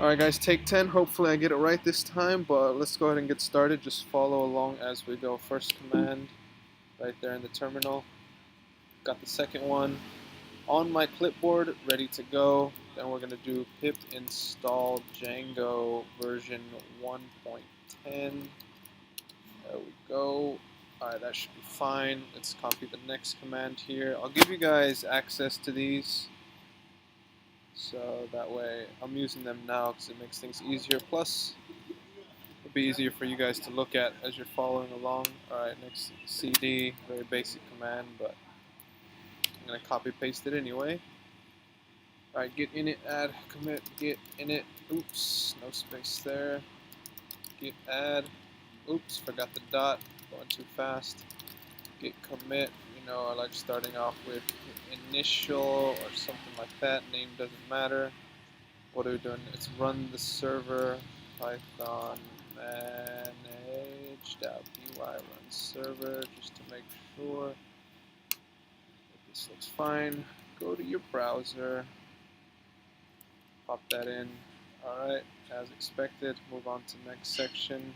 Alright guys, take 10. Hopefully I get it right this time, but let's go ahead and get started. Just follow along as we go. First command right there in the terminal. Got the second one on my clipboard, ready to go. Then we're going to do pip install Django version 1.10. There we go. Alright, that should be fine. Let's copy the next command here. I'll give you guys access to these, so that way I'm using them now because it makes things easier. Plus, it'll be easier for you guys to look at as you're following along. Alright, next cd, very basic command, but I'm going to copy paste it anyway. Alright, git init add commit git init. Oops, no space there. Git add. Oops, forgot the dot. Going too fast. Git commit. You know, I like starting off with initial or something like that. Name doesn't matter. What are we doing? It's run the server. Python manage.py runserver, just to make sure that this looks fine. Go to your browser. Pop that in. Alright, as expected, move on to next section.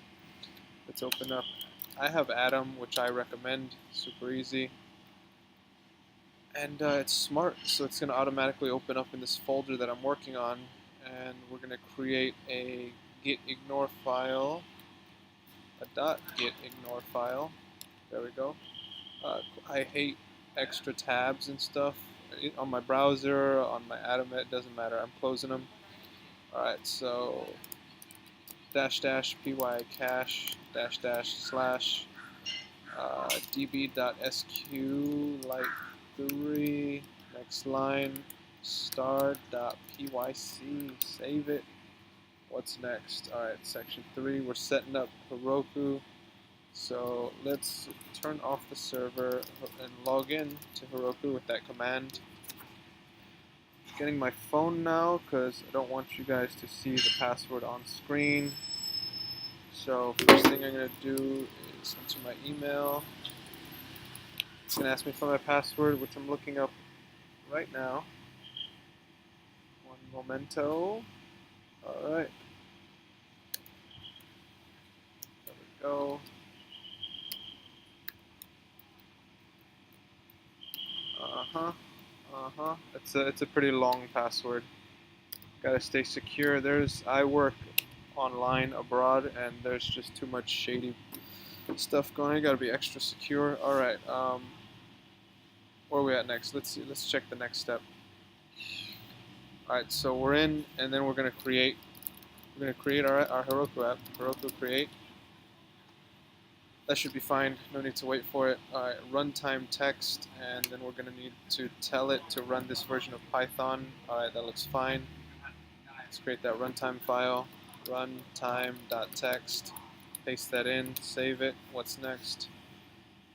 Let's open up. I have Atom, which I recommend. Super easy. And it's smart, so it's going to automatically open up in this folder that I'm working on. And we're going to create a gitignore file, a .gitignore file. There we go. I hate extra tabs and stuff on my browser, on my Atom. It doesn't matter. I'm closing them. Alright, so --py cache --slash db.sq like 3, next line, start.pyc, save it. What's next? Alright, section 3, we're setting up Heroku. So let's turn off the server and log in to Heroku with that command. Getting my phone now because I don't want you guys to see the password on screen. So first thing I'm going to do is enter my email. It's going to ask me for my password, which I'm looking up right now. One momento. Alright. There we go. It's a pretty long password. Gotta stay secure. I work online abroad, and there's just too much shady stuff going on. Gotta be extra secure. Alright, where are we at next? Let's see. Let's check the next step. Alright, so we're in, and then we're gonna create our Heroku app. Heroku create. That should be fine. No need to wait for it. Alright, runtime.txt, and then we're gonna need to tell it to run this version of Python. Alright, that looks fine. Let's create that runtime file. Runtime.txt. Paste that in. Save it. What's next?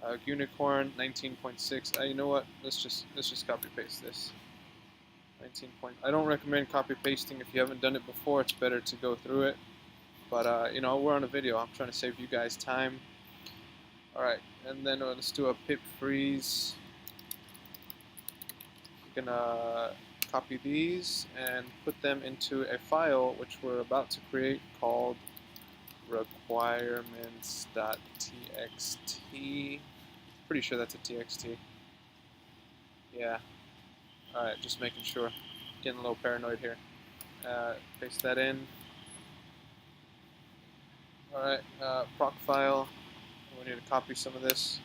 Gunicorn 19.6. You know what? Let's just copy paste this. 19. I don't recommend copy pasting if you haven't done it before. It's better to go through it. But you know, we're on a video. I'm trying to save you guys time. All right, and then let's do a pip freeze. We're gonna copy these and put them into a file which we're about to create called requirements.txt. Pretty sure that's a txt. Yeah. Alright, just making sure. Getting a little paranoid here. Paste that in. Alright, Procfile. We need to copy some of this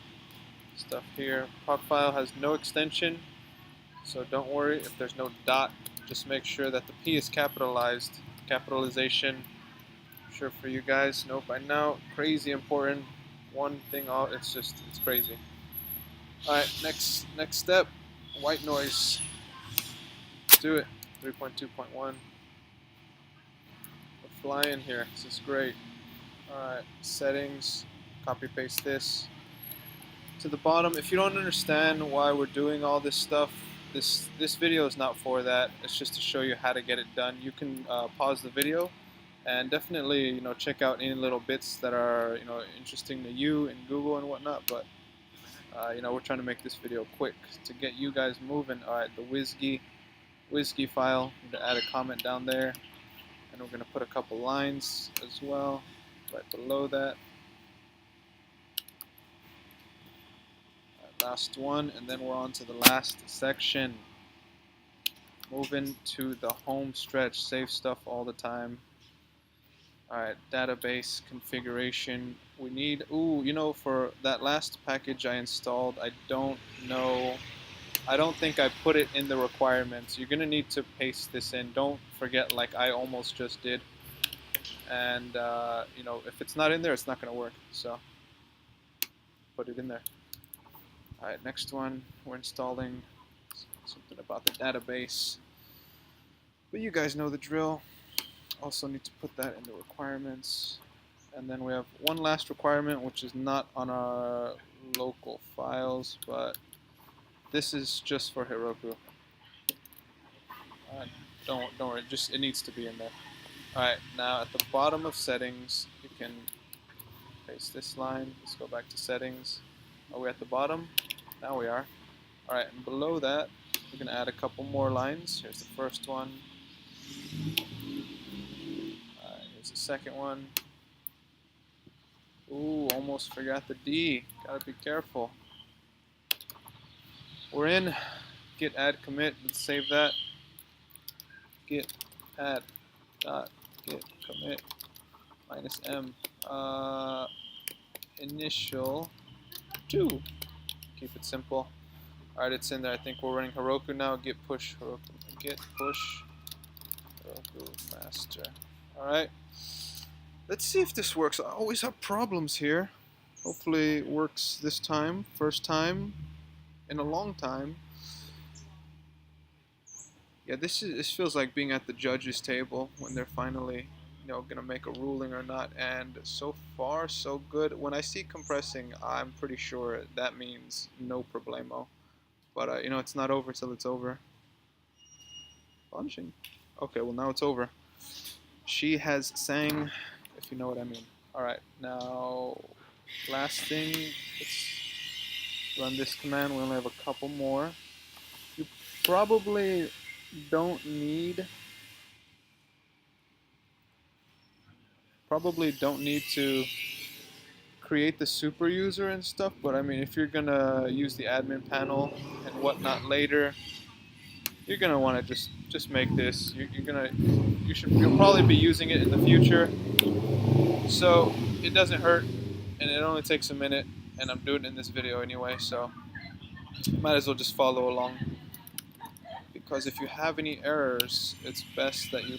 stuff here. Procfile has no extension, so don't worry if there's no dot. Just make sure that the P is capitalized. Capitalization. I'm sure for you guys know by now. Crazy important. One thing off. It's crazy. Alright, next step. White noise. Let's do it. 3.2.1. We're flying here. This is great. Alright, settings. Copy paste this to the bottom. If you don't understand why we're doing all this stuff, this video is not for that. It's just to show you how to get it done. You can pause the video and definitely check out any little bits that are interesting to you in Google and whatnot. But we're trying to make this video quick to get you guys moving. All right, the WSGI file. I'm going to add a comment down there. and we're going to put a couple lines as well right below that. Last one, and then we're on to the last section. Moving to the home stretch. Save stuff all the time. Alright, database configuration. We need, for that last package I installed, I don't think I put it in the requirements. You're going to need to paste this in. Don't forget, like I almost just did. And, if it's not in there, it's not going to work. So, put it in there. Alright, next one, we're installing something about the database. But you guys know the drill. Also need to put that in the requirements. And then we have one last requirement, which is not on our local files, but this is just for Heroku. Don't worry, it needs to be in there. Alright, now at the bottom of settings, you can paste this line. Let's go back to settings. Are we at the bottom? Now we are. Alright, and below that, we're going to add a couple more lines. Here's the first one. Here's the second one. Ooh, almost forgot the D. Gotta be careful. We're in. Git add commit. Let's save that. Git add dot git commit -m initial 2. Keep it simple. Alright, it's in there. I think we're running Heroku now. Git push Heroku. Git push Heroku master. Alright. Let's see if this works. I always have problems here. Hopefully it works this time. First time in a long time. Yeah, this feels like being at the judge's table when they're finally, gonna make a ruling or not. And so far, so good. When I see compressing, I'm pretty sure that means no problemo. But it's not over till it's over. Punching. Okay, well now it's over. She has sang, if you know what I mean. Alright, now last thing, let's run this command. We only have a couple more. You probably don't need to create the super user and stuff, but I mean, if you're gonna use the admin panel and whatnot later, you're gonna want to just make this. You'll probably be using it in the future, so it doesn't hurt, and it only takes a minute, and I'm doing it in this video anyway, so might as well just follow along. Because if you have any errors, it's best that you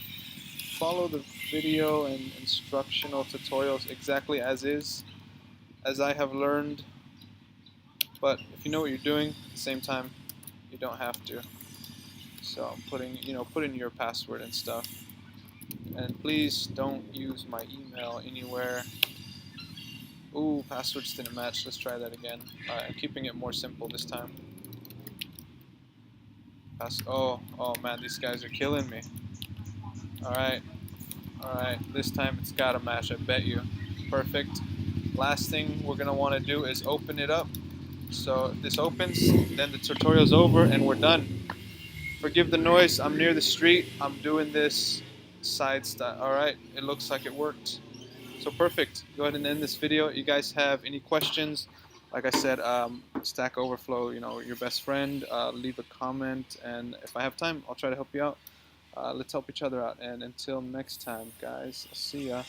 follow the video and instructional tutorials exactly as is, as I have learned. But if you know what you're doing, at the same time, you don't have to. So put in your password and stuff. And please don't use my email anywhere. Ooh, passwords didn't match. Let's try that again. Alright, I'm keeping it more simple this time. Oh man, these guys are killing me. Alright, this time it's gotta match, I bet you. Perfect. Last thing we're gonna want to do is open it up. So if this opens, then the tutorial's over and we're done. Forgive the noise, I'm near the street, I'm doing this side stuff. Alright, it looks like it worked. So perfect. Go ahead and end this video. You guys have any questions? Like I said, Stack Overflow, your best friend. Leave a comment, and if I have time, I'll try to help you out. Let's help each other out. And until next time, guys, I'll see ya.